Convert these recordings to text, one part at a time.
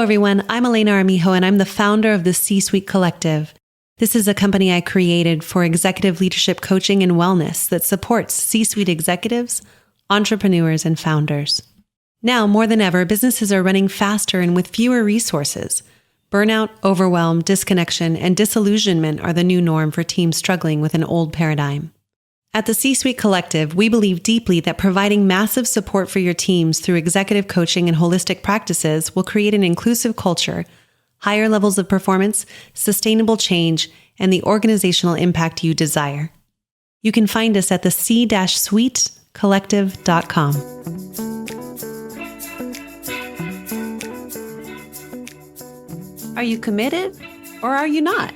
everyone. I'm Elena Armijo, and I'm the founder of the C-Suite Collective. This is a company I created for executive leadership coaching and wellness that supports C-suite executives, entrepreneurs, and founders. Now, more than ever, businesses are running faster and with fewer resources. Burnout, overwhelm, disconnection, and disillusionment are the new norm for teams struggling with an old paradigm. At the C-Suite Collective, we believe deeply that providing massive support for your teams through executive coaching and holistic practices will create an inclusive culture, higher levels of performance, sustainable change, and the organizational impact you desire. You can find us at the c-suitecollective.com. Are you committed or are you not?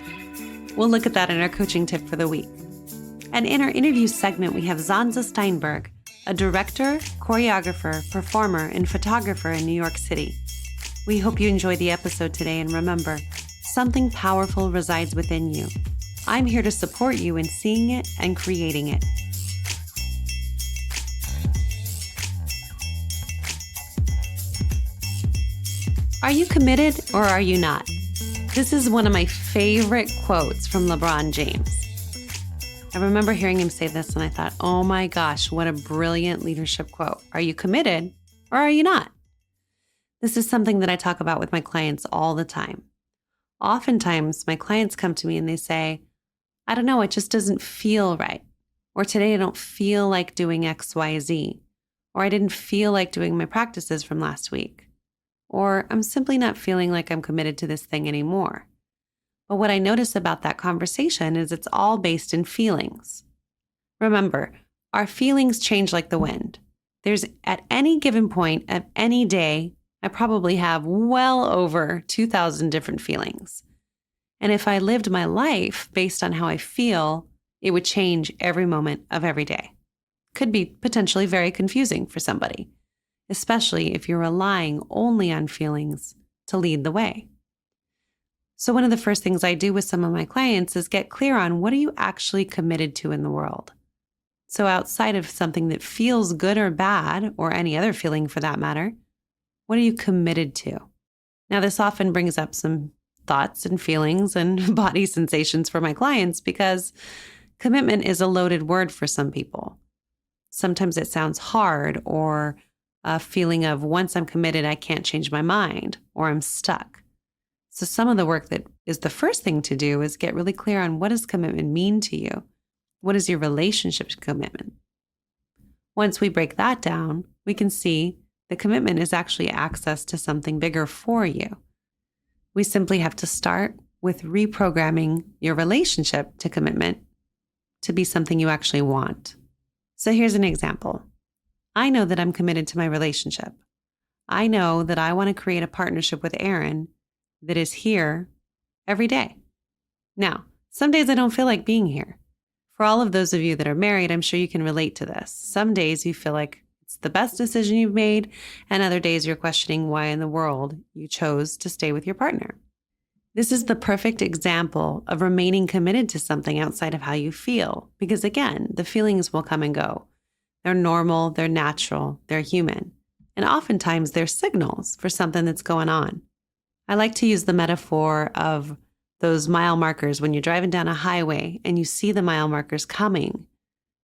We'll look at that in our coaching tip for the week. And in our interview segment, we have Zanza Steinberg, a director, choreographer, performer, and photographer in New York City. We hope you enjoy the episode today, and remember, something powerful resides within you. I'm here to support you in seeing it and creating it. Are you committed or are you not? This is one of my favorite quotes from Lebron James. I remember hearing him say this and I thought, oh my gosh, what a brilliant leadership quote. Are you committed or are you not? This is something that I talk about with my clients all the time. Oftentimes, my clients come to me and they say, I don't know, it just doesn't feel right. Or today I don't feel like doing X, Y, Z. Or I didn't feel like doing my practices from last week. Or I'm simply not feeling like I'm committed to this thing anymore. But what I notice about that conversation is it's all based in feelings. Remember, our feelings change like the wind. There's at any given point of any day, I probably have well over 2,000 different feelings. And if I lived my life based on how I feel, it would change every moment of every day. Could be potentially very confusing for somebody, especially if you're relying only on feelings to lead the way. So one of the first things I do with some of my clients is get clear on what are you actually committed to in the world. So outside of something that feels good or bad, or any other feeling for that matter, what are you committed to? Now, this often brings up some thoughts and feelings and body sensations for my clients because commitment is a loaded word for some people. Sometimes it sounds hard, or a feeling of once I'm committed, I can't change my mind, or I'm stuck. So some of the work that is the first thing to do is get really clear on what does commitment mean to you? What is your relationship to commitment? Once we break that down, we can see the commitment is actually access to something bigger for you. We simply have to start with reprogramming your relationship to commitment to be something you actually want. So here's an example. I know that I'm committed to my relationship. I know that I want to create a partnership with Aaron that is here every day. Now, some days I don't feel like being here. For all of those of you that are married, I'm sure you can relate to this. Some days you feel like it's the best decision you've made, and other days you're questioning why in the world you chose to stay with your partner. This is the perfect example of remaining committed to something outside of how you feel, because again, the feelings will come and go. They're normal, they're natural, they're human, and oftentimes they're signals for something that's going on. I like to use the metaphor of those mile markers when you're driving down a highway and you see the mile markers coming.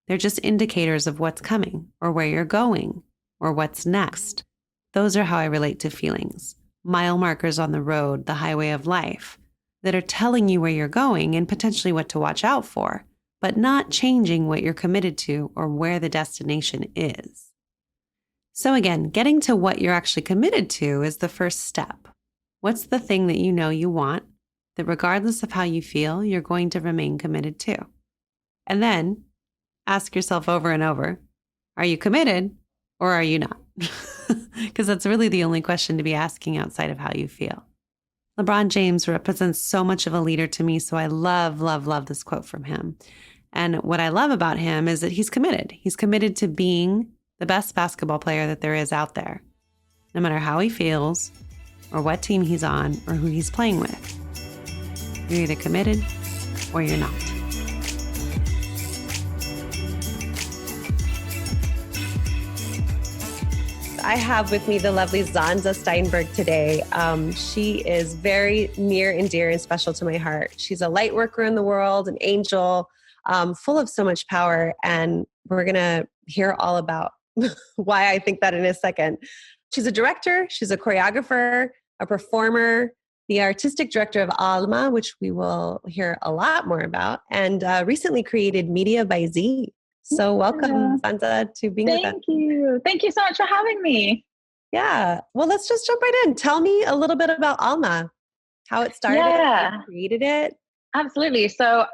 They're just indicators of what's coming or where you're going or what's next. Those are how I relate to feelings. Mile markers on the road, the highway of life, that are telling you where you're going and potentially what to watch out for, but not changing what you're committed to or where the destination is. So again, getting to what you're actually committed to is the first step. What's the thing that you know you want that regardless of how you feel, you're going to remain committed to? And then ask yourself over and over, are you committed or are you not? Because that's really the only question to be asking outside of how you feel. Lebron James represents so much of a leader to me, so I love, love, love this quote from him. And what I love about him is that he's committed. He's committed to being the best basketball player that there is out there, no matter how he feels or what team he's on or who he's playing with. You're either committed or you're not. I have with me the lovely Zanza Steinberg today. She is very near and dear and special to my heart. She's a light worker in the world, an angel, full of so much power. And we're going to hear all about why I think that in a second. She's a director, she's a choreographer, a performer, the artistic director of ALMA, which we will hear a lot more about, and recently created Media by Z. So welcome, Zanza, to being with us. Thank you. Thank you so much for having me. Yeah. Well, let's just jump right in. Tell me a little bit about ALMA, how it started, how you created it. Absolutely. So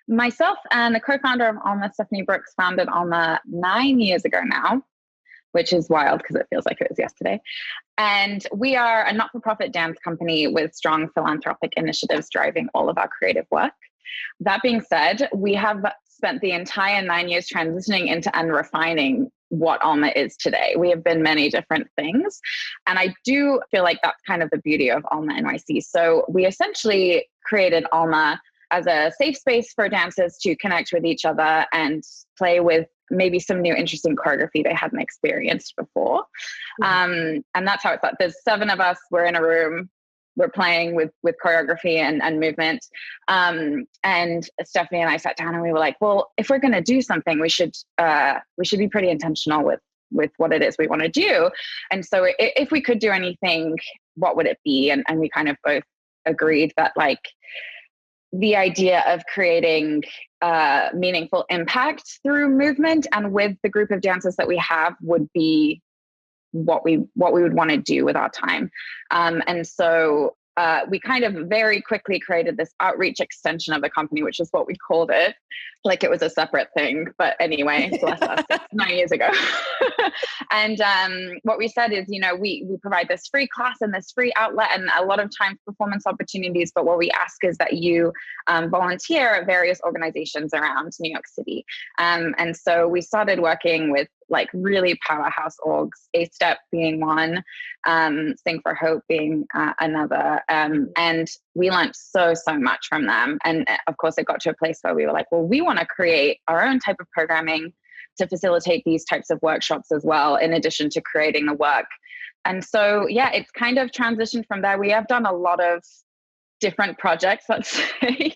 myself and the co-founder of ALMA, Stephanie Brooks, founded ALMA 9 years ago now, which is wild because it feels like it was yesterday. And we are a not-for-profit dance company with strong philanthropic initiatives driving all of our creative work. That being said, we have spent the entire 9 years transitioning into and refining what ALMA is today. We have been many different things. And I do feel like that's kind of the beauty of ALMA NYC. So we essentially created ALMA as a safe space for dancers to connect with each other and play with maybe some new interesting choreography they hadn't experienced before. And that's how it started. There's 7 of us, we're in a room, we're playing with choreography and movement. And Stephanie and I sat down and we were like, well, if we're going to do something, we should be pretty intentional with what it is we want to do. And so if we could do anything, what would it be? And we kind of both agreed that like the idea of creating meaningful impact through movement and with the group of dancers that we have would be what we would want to do with our time. And so we kind of very quickly created this outreach extension of the company, which is what we called it, like it was a separate thing. But anyway, bless us, it's 9 years ago. And what we said is, we provide this free class and this free outlet and a lot of times performance opportunities. But what we ask is that you volunteer at various organizations around New York City. And so we started working with like really powerhouse orgs, A-Step being one, Sing for Hope being another. And we learned so much from them. And of course, it got to a place where we were like, well, we want to create our own type of programming to facilitate these types of workshops as well, in addition to creating the work. And so, yeah, it's kind of transitioned from there. We have done a lot of different projects, let's say.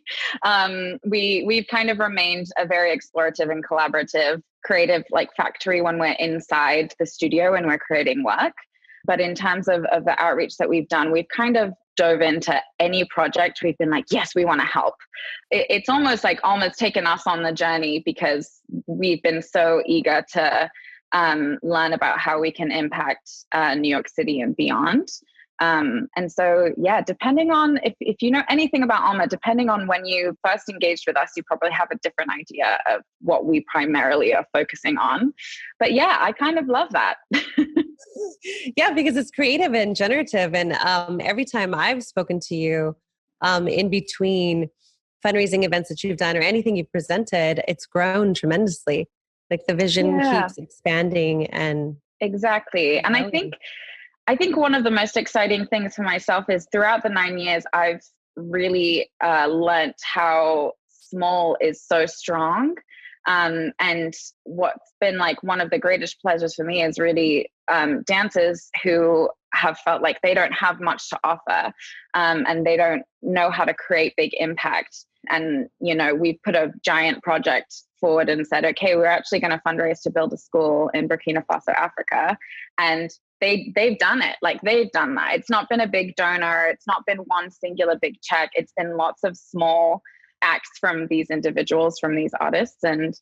We've kind of remained a very explorative and collaborative creative like factory when we're inside the studio and we're creating work. But in terms of the outreach that we've done, we've kind of dove into any project. We've been like, yes, we want to help. It's almost like almost taken us on the journey because we've been so eager to learn about how we can impact New York City and beyond. And so, yeah, depending on if you know anything about ALMA, depending on when you first engaged with us, you probably have a different idea of what we primarily are focusing on. But yeah, I kind of love that. Yeah, because it's creative and generative. And every time I've spoken to you in between fundraising events that you've done or anything you've presented, it's grown tremendously. Like the vision keeps expanding and exactly. And I think one of the most exciting things for myself is throughout the 9 years, I've really learnt how small is so strong. And what's been like one of the greatest pleasures for me is really dancers who have felt like they don't have much to offer and they don't know how to create big impact. And, we've put a giant project forward and said, okay, we're actually going to fundraise to build a school in Burkina Faso, Africa. And they've done it. Like they've done that. It's not been a big donor. It's not been one singular big check. It's been lots of small acts from these individuals, from these artists. And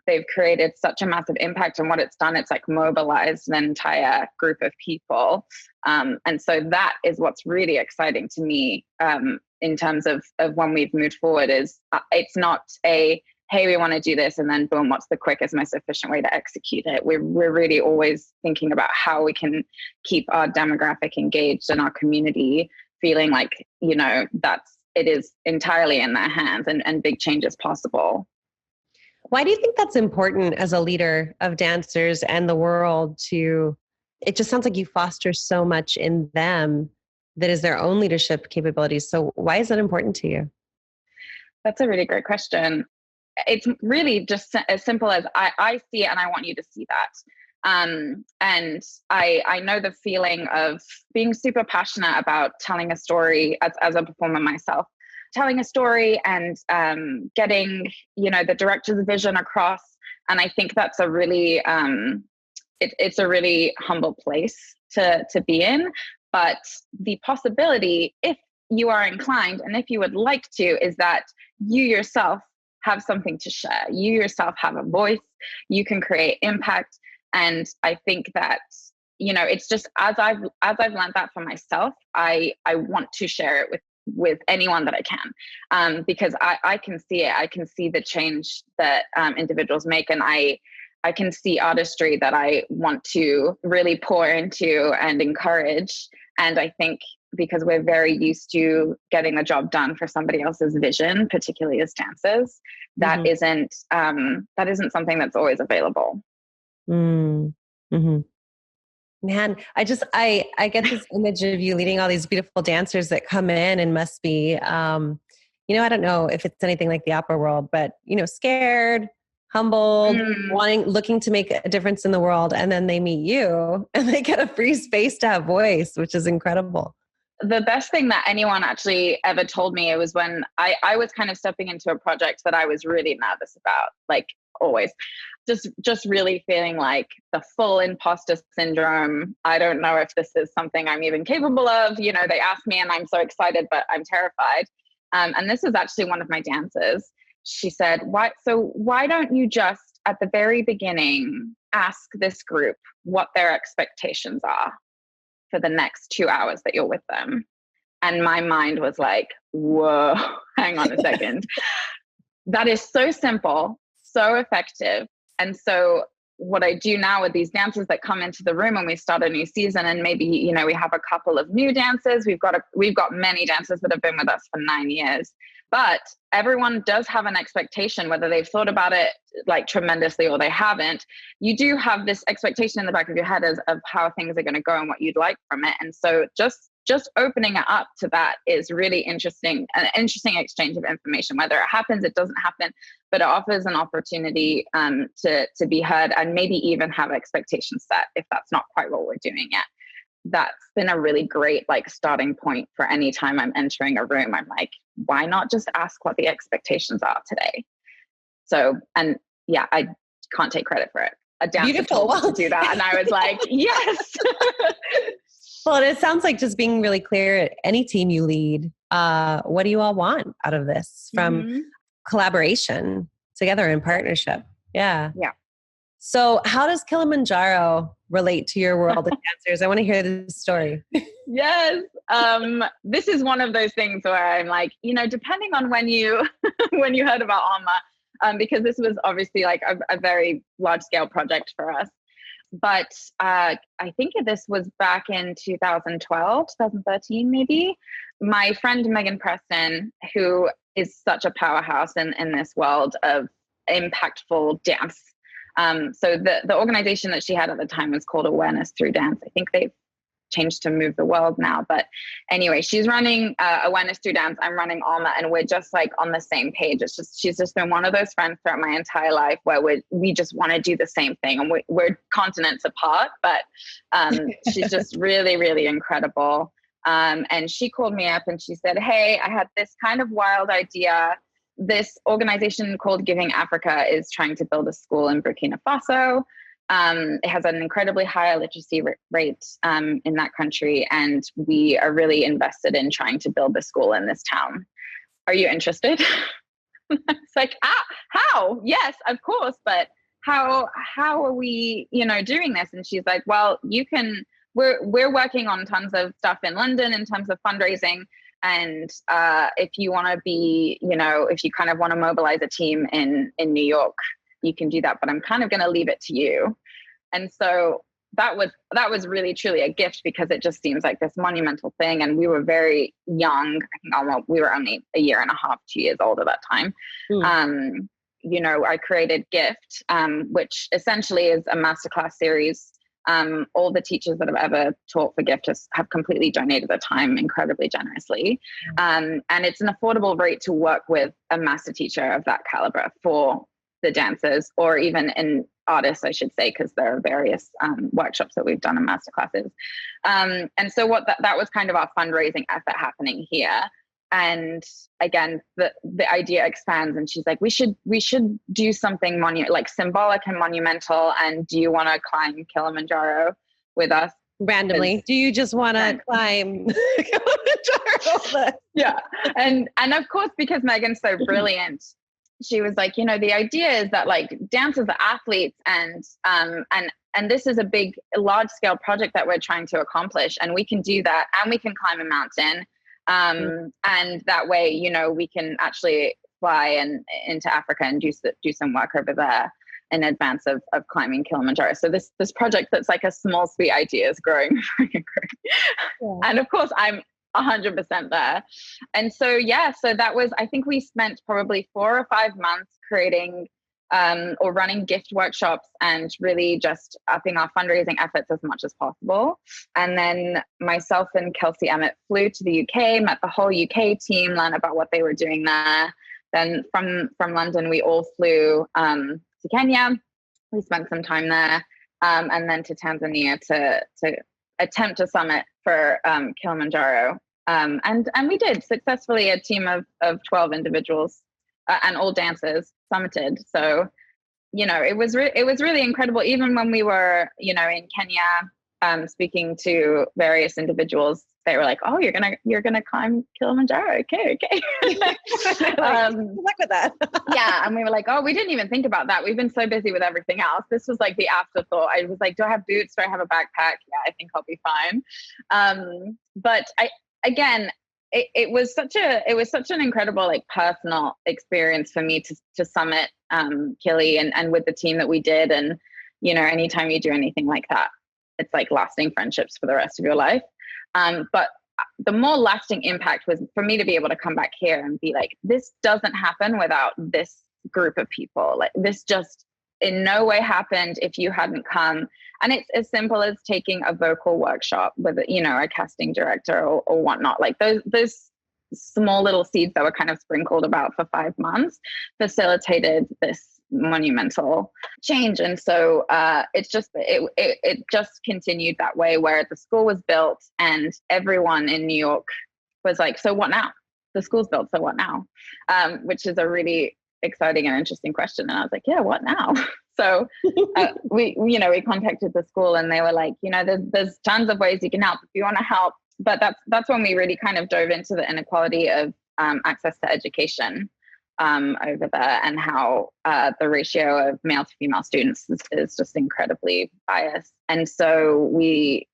they've created such a massive impact. And what it's done, it's like mobilized an entire group of people. And so that is what's really exciting to me in terms of when we've moved forward is it's not a, hey, we want to do this and then boom, what's the quickest, most efficient way to execute it? We're really always thinking about how we can keep our demographic engaged and our community feeling like, it is entirely in their hands and big changes possible. Why do you think that's important as a leader of dancers and the world it just sounds like you foster so much in them that is their own leadership capabilities. So why is that important to you? That's a really great question. It's really just as simple as I see it and I want you to see that. And I know the feeling of being super passionate about telling a story as a performer myself, telling a story and getting, the director's vision across. And I think that's a really, it's a really humble place to be in. But the possibility, if you are inclined and if you would like to, is that you yourself have something to share. You yourself have a voice. You can create impact. And I think that, it's just as I've learned that for myself, I want to share it with anyone that I can, because I can see it. I can see the change that individuals make, and I can see artistry that I want to really pour into and encourage. And I think because we're very used to getting the job done for somebody else's vision, particularly as dancers, that isn't something that's always available. Mm-hmm. Man, I get this image of you leading all these beautiful dancers that come in and must be, I don't know if it's anything like the opera world, but, scared, humbled, looking to make a difference in the world. And then they meet you and they get a free space to have voice, which is incredible. The best thing that anyone actually ever told me, it was when I was kind of stepping into a project that I was really nervous about, like always, just really feeling like the full imposter syndrome. I don't know if this is something I'm even capable of. They asked me and I'm so excited, but I'm terrified. And this is actually one of my dancers. She said, why don't you just at the very beginning ask this group what their expectations are for the next 2 hours that you're with them? And my mind was like, whoa, hang on a second. That is so simple, so effective. And so what I do now with these dancers that come into the room when we start a new season, and maybe, we have a couple of new dancers, we've got many dancers that have been with us for 9 years, but everyone does have an expectation, whether they've thought about it like tremendously or they haven't. You do have this expectation in the back of your head of how things are going to go and what you'd like from it. And so just opening it up to that is really interesting, an interesting exchange of information. Whether it happens, it doesn't happen, but it offers an opportunity to be heard and maybe even have expectations set if that's not quite what we're doing yet. That's been a really great starting point for any time I'm entering a room. I'm like, why not just ask what the expectations are today? So, and yeah, I can't take credit for it. A dancer told me to do that, and I was like, yes. Well, it sounds like just being really clear at any team you lead. What do you all want out of this from collaboration together in partnership? Yeah. Yeah. So how does Kilimanjaro relate to your world of dancers? I want to hear this story. Yes. This is one of those things where I'm like, depending on when you heard about ALMA, because this was obviously like a very large scale project for us. But I think this was back in 2012, 2013, maybe. My friend Megan Preston, who is such a powerhouse in this world of impactful dance. So the organization that she had at the time was called Awareness Through Dance. I think they've changed to Move the World now. But anyway, she's running Awareness Through Dance. I'm running ALMA, and we're just like on the same page. She's just been one of those friends throughout my entire life where we just want to do the same thing, and we're continents apart, but she's just really, really incredible. And she called me up and she said, hey, I had this kind of wild idea. This organization called Giving Africa is trying to build a school in Burkina Faso. It has an incredibly high literacy rate in that country, and we are really invested in trying to build the school in this town. Are you interested? It's like, how? Yes, of course, but how are we, doing this? And she's like, well, you can. We're working on tons of stuff in London in terms of fundraising. And if you want to be, if you kind of want to mobilize a team in New York, you can do that, but I'm kind of going to leave it to you. And so that was really truly a gift, because it just seems like this monumental thing. And we were very young. I think we were only a year and a half, 2 years old at that time. I created Gift, which essentially is a masterclass series. All the teachers that have ever taught for Gift have completely donated their time incredibly generously. And it's an affordable rate to work with a master teacher of that caliber for the dancers, or even artists, I should say, because there are various workshops that we've done and masterclasses. And so what that was kind of our fundraising effort happening here. And again, the idea expands, and she's like, we should do something like symbolic and monumental. And do you want to climb Kilimanjaro with us? Randomly, do you just want to climb Kilimanjaro? Yeah. And of course, because Megan's so brilliant, she was like, you know, the idea is that like dancers are athletes, and this is a big, large scale project that we're trying to accomplish, and we can do that, and we can climb a mountain. And that way, you know, we can actually fly into Africa and do some work over there in advance of climbing Kilimanjaro. So this project that's like a small, sweet idea is growing. Yeah. And of course, I'm 100% there. And so, so that was, I think we spent probably 4 or 5 months creating or running gift workshops and really just upping our fundraising efforts as much as possible. And then myself and Kelsey Emmett flew to the UK, met the whole UK team, learned about what they were doing there. Then from London, we all flew to Kenya. We spent some time there, and then to Tanzania to attempt a summit for Kilimanjaro. And we did successfully. A team of 12 individuals and all dancers summited. So, you know, it was really incredible. Even when we were, you know, in Kenya, speaking to various individuals, they were like, "Oh, you're gonna climb Kilimanjaro? Okay." Good luck with that. Yeah, and we were like, "Oh, we didn't even think about that. We've been so busy with everything else. This was like the afterthought." I was like, "Do I have boots? Do I have a backpack? Yeah, I think I'll be fine." But it was such an incredible, like, personal experience for me to summit Kili and with the team that we did. And, you know, anytime you do anything like that, it's like lasting friendships for the rest of your life. But the more lasting impact was for me to be able to come back here and be like, this doesn't happen without this group of people. Like, this just in no way happened if you hadn't come. And it's as simple as taking a vocal workshop with, you know, a casting director or whatnot. Like those small little seeds that were kind of sprinkled about for 5 months facilitated this monumental change. And so it just continued that way, where the school was built and everyone in New York was like, so what now? The school's built, so what now? Which is a really exciting and interesting question. And I was like, yeah, what now? So we contacted the school, and they were like, you know, there's tons of ways you can help if you want to help. But that's when we really kind of dove into the inequality of access to education over there, and how the ratio of male to female students is just incredibly biased. And so we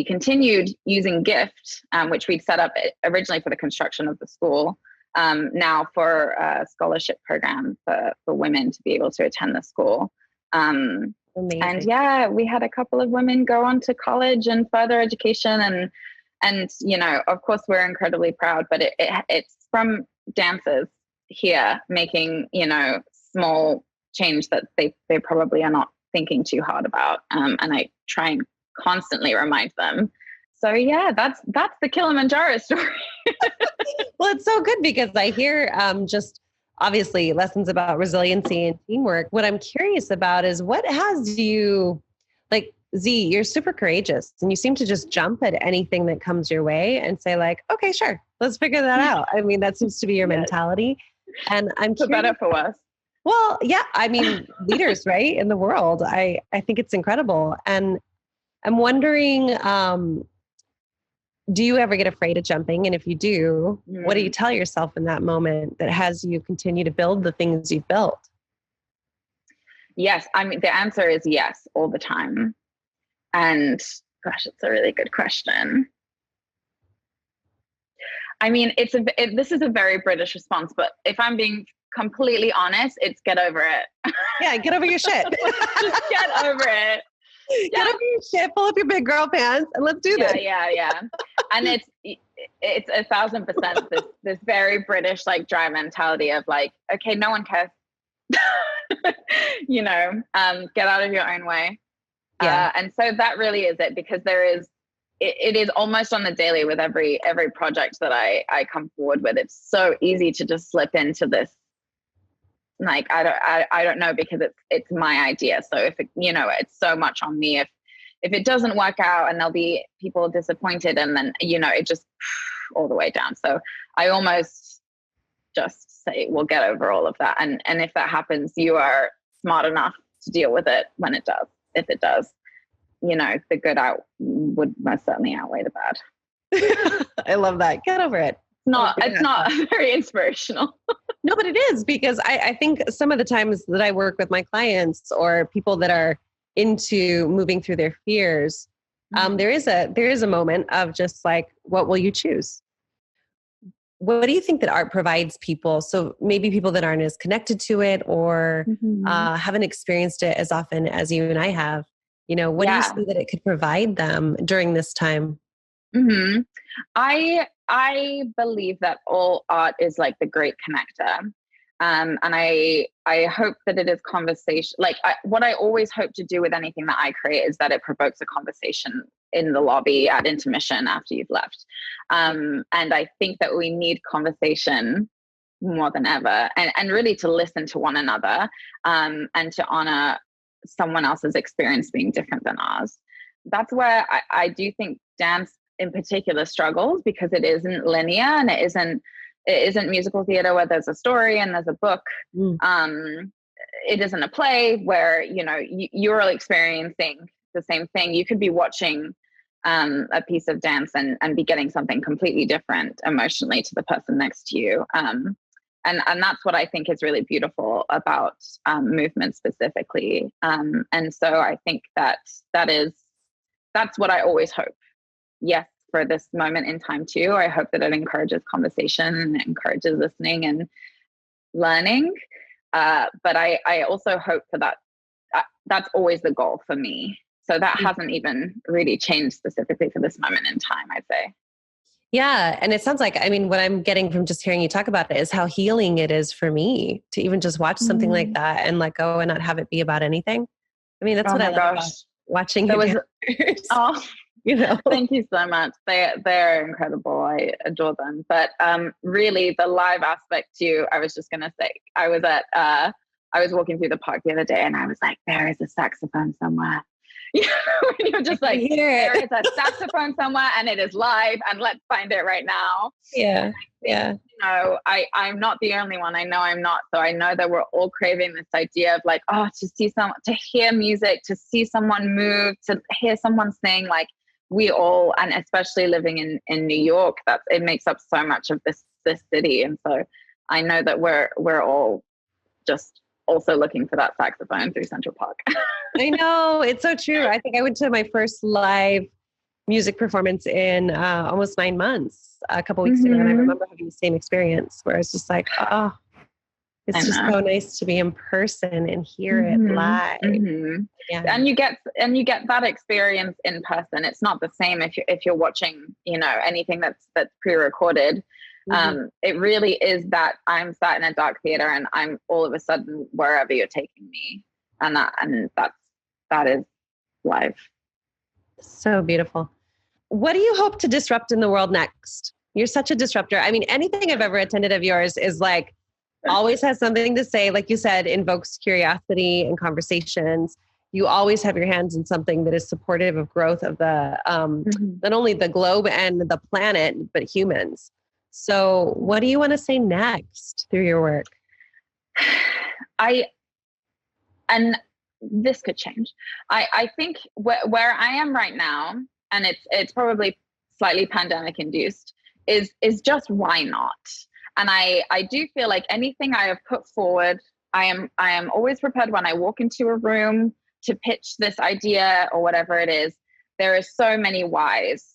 continued using GIFT, which we'd set up originally for the construction of the school, now for a scholarship program for women to be able to attend the school. And yeah, we had a couple of women go on to college and further education, and you know, of course, we're incredibly proud, but it's from dancers here making, you know, small change that they probably are not thinking too hard about. And I try and constantly remind them. So yeah, that's the Kilimanjaro story. Well, it's so good because I hear just obviously lessons about resiliency and teamwork. What I'm curious about is what has you, like, Z, you're super courageous and you seem to just jump at anything that comes your way and say like, okay, sure, let's figure that out. I mean, that seems to be your mentality. And I'm for better, for worse. Well, yeah, I mean, leaders, right, in the world. I think it's incredible. And I'm wondering, do you ever get afraid of jumping? And if you do, what do you tell yourself in that moment that has you continue to build the things you've built? Yes. I mean, the answer is yes, all the time. And gosh, it's a really good question. I mean, this is a very British response, but if I'm being completely honest, it's get over it. Yeah, get over your shit. Just get over it. Get over your shit, pull up your big girl pants, and let's do this. Yeah. And it's 1,000% this very British, like, dry mentality of like, okay, no one cares. You know, get out of your own way. Yeah. And so that really is it, because it is almost on the daily with every project that I come forward with. It's so easy to just slip into this Like, I don't know, because it's my idea. So if it, it's so much on me. If it doesn't work out, and there'll be people disappointed, and then, it just all the way down. So I almost just say, we'll get over all of that. And if that happens, you are smart enough to deal with it when it does. If it does, the good would most certainly outweigh the bad. I love that. Get over it. It's not very inspirational. No, but it is, because I think some of the times that I work with my clients or people that are into moving through their fears, there is a moment of just like, what will you choose? What do you think that art provides people? So maybe people that aren't as connected to it, or haven't experienced it as often as you and I have. What do you see that it could provide them during this time? Mm-hmm. I believe that all art is like the great connector. And I hope that it is conversation. Like what I always hope to do with anything that I create is that it provokes a conversation in the lobby at intermission after you've left. And I think that we need conversation more than ever, and really to listen to one another, and to honor someone else's experience being different than ours. That's where I do think dance in particular struggles, because it isn't linear, and it isn't musical theater where there's a story and there's a book. It isn't a play where you're all experiencing the same thing. You could be watching a piece of dance and be getting something completely different emotionally to the person next to you. And that's what I think is really beautiful about movement specifically. And so I think that's what I always hope. Yes, for this moment in time too. I hope that it encourages conversation and it encourages listening and learning. But I also hope for that. That's always the goal for me. So that hasn't even really changed specifically for this moment in time, I'd say. Yeah. And it sounds like, what I'm getting from just hearing you talk about it is how healing it is for me to even just watch something like that and let go and not have it be about anything. That's what I love about watching you. Thank you so much. They're incredible. I adore them. But really the live aspect too, I was just going to say, I was walking through the park the other day and I was like, there is a saxophone somewhere. When you're just like, there is a saxophone somewhere and it is live, and let's find it right now. Yeah. I'm not the only one. I know I'm not. So I know that we're all craving this idea of like, to hear music, to see someone move, to hear someone sing. Like we all, and especially living in New York, it makes up so much of this city. And so I know that we're all just also looking for that saxophone through Central Park. I know, it's so true. I think I went to my first live music performance in almost 9 months, a couple weeks ago. And I remember having the same experience where I was just like, it's just so nice to be in person and hear it live. Yeah. And you get that experience in person. It's not the same if you're watching, anything that's pre-recorded. It really is that I'm sat in a dark theater and I'm all of a sudden wherever you're taking me, and that is live. So beautiful. What do you hope to disrupt in the world next? You're such a disruptor. Anything I've ever attended of yours is like always has something to say. Like you said, invokes curiosity and conversations. You always have your hands in something that is supportive of growth of the not only the globe and the planet, but humans. So what do you want to say next through your work? And this could change. I think where I am right now, and it's probably slightly pandemic induced, is just why not? And I do feel like anything I have put forward, I am always prepared when I walk into a room to pitch this idea or whatever it is. There are so many whys.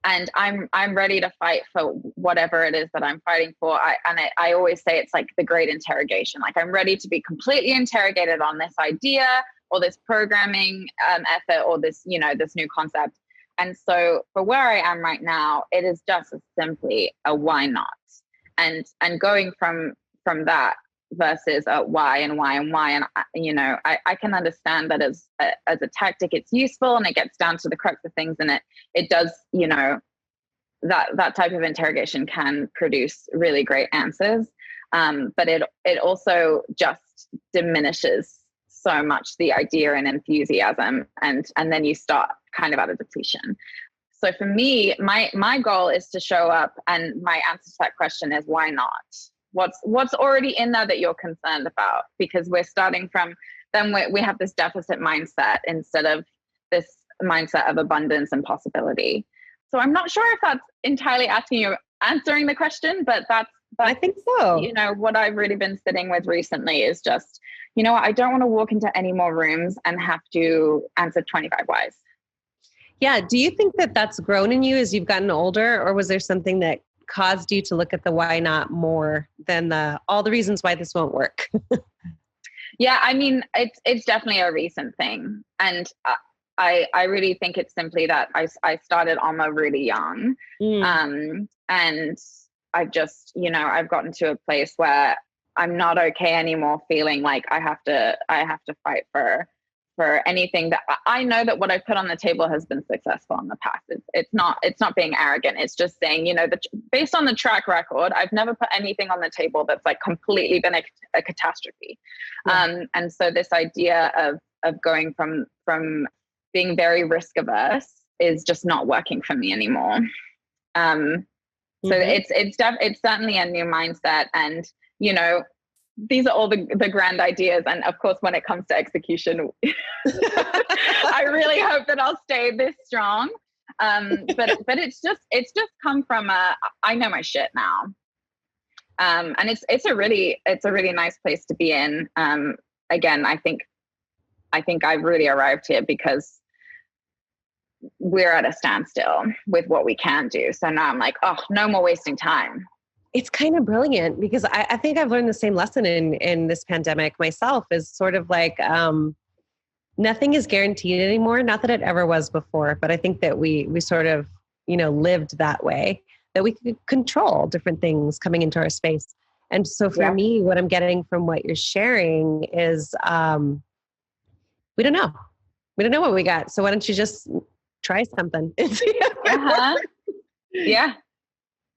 And I'm ready to fight for whatever it is that I'm fighting for. I always say it's like the great interrogation. Like I'm ready to be completely interrogated on this idea or this programming effort or this new concept. And so for where I am right now, it is just simply a why not, and going from that versus a why and why and why. And I can understand that as a tactic, it's useful and it gets down to the crux of things, and it does, that type of interrogation can produce really great answers. But it also just diminishes so much the idea and enthusiasm, and then you start kind of at a depletion. So for me, my goal is to show up, and my answer to that question is, why not? What's already in there that you're concerned about? Because we're starting from, then we have this deficit mindset instead of this mindset of abundance and possibility. So I'm not sure if that's entirely answering the question, but I think so. What I've really been sitting with recently is just, I don't want to walk into any more rooms and have to answer 25 whys. Yeah. Do you think that that's grown in you as you've gotten older, or was there something that caused you to look at the why not more than all the reasons why this won't work? Yeah, I mean, it's definitely a recent thing. And I really think it's simply that I started ALMA really young. And I've just, I've gotten to a place where I'm not okay anymore feeling like I have to fight for anything that I know that what I put on the table has been successful in the past. It's not being arrogant. It's just saying, based on the track record, I've never put anything on the table that's like completely been a catastrophe. Yeah. And so this idea of going from being very risk averse is just not working for me anymore. So it's certainly a new mindset, and these are all the grand ideas. And of course, when it comes to execution, I really hope that I'll stay this strong. But it's just come from I know my shit now. And it's a really nice place to be in. Again, I think I've really arrived here because we're at a standstill with what we can do. So now I'm like, oh, no more wasting time. It's kind of brilliant, because I think I've learned the same lesson in this pandemic myself, is sort of like, nothing is guaranteed anymore. Not that it ever was before, but I think that we sort of, lived that way, that we could control different things coming into our space. And so for me, what I'm getting from what you're sharing is, we don't know. We don't know what we got. So why don't you just try something? Yeah.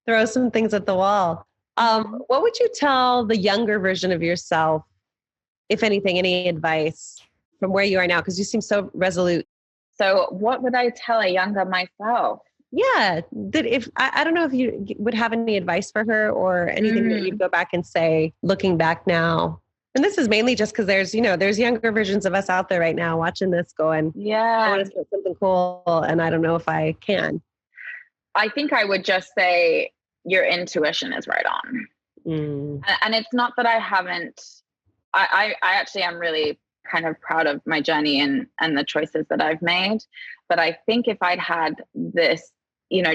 Throw some things at the wall. What would you tell the younger version of yourself, if anything, any advice from where you are now? Because you seem so resolute. So what would I tell a younger myself? Yeah. That if I don't know if you would have any advice for her, or anything that you'd go back and say, looking back now. And this is mainly just because there's younger versions of us out there right now watching this going, I want to start something cool, and I don't know if I can. I think I would just say your intuition is right on. And it's not that I haven't, I actually am really kind of proud of my journey and the choices that I've made. But I think if I'd had this,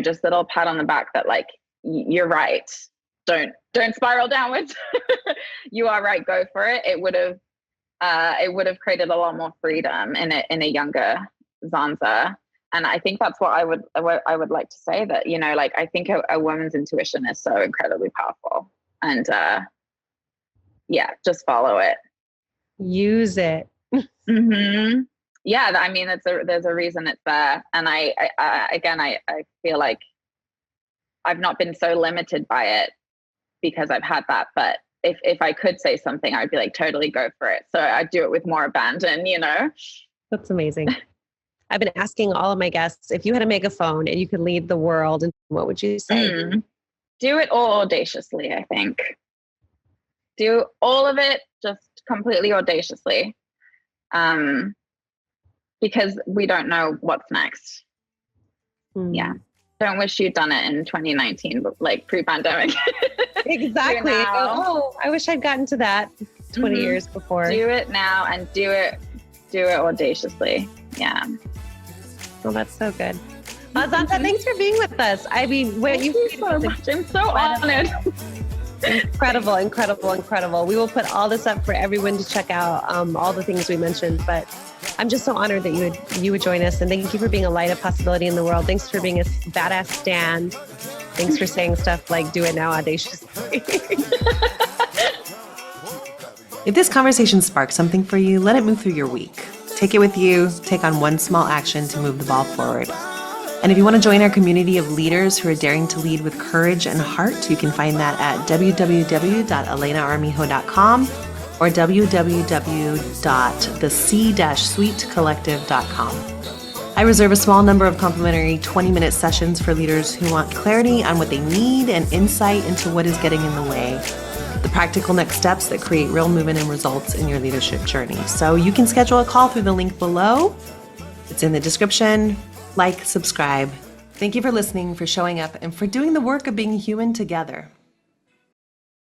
just little pat on the back that like, you're right, don't spiral downwards. You are right, go for it. It would have created a lot more freedom in a younger Zanza. And I think that's what I would like to say, that, like, I think a woman's intuition is so incredibly powerful, and just follow it. Use it. Mm-hmm. Yeah. I mean, there's a reason it's there. And I feel like I've not been so limited by it because I've had that, but if I could say something, I'd be like, totally go for it. So I'd do it with more abandon, That's amazing. I've been asking all of my guests, if you had a megaphone and you could lead the world, what would you say? Do it all audaciously, I think. Do all of it just completely audaciously. Because we don't know what's next. Yeah. Don't wish you'd done it in 2019, but like pre-pandemic. Exactly. Oh, I wish I'd gotten to that 20 years before. Do it now, and do it audaciously. Yeah. Well, that's so good. Zanza, thanks for being with us. I mean, thank you so much. I'm so honored. Incredible. We will put all this up for everyone to check out, all the things we mentioned, but I'm just so honored that you would join us, and thank you for being a light of possibility in the world. Thanks for being a badass stand. Thanks for saying stuff like, do it now audaciously. If this conversation sparks something for you, let it move through your week. Take it with you. Take on one small action to move the ball forward. And if you want to join our community of leaders who are daring to lead with courage and heart, you can find that at www.elenaarmijo.com or www.the-suitecollective.com. I reserve a small number of complimentary 20-minute sessions for leaders who want clarity on what they need and insight into what is getting in the way. The practical next steps that create real movement and results in your leadership journey. So you can schedule a call through the link below. It's in the description. Like, subscribe. Thank you for listening, for showing up, and for doing the work of being human together.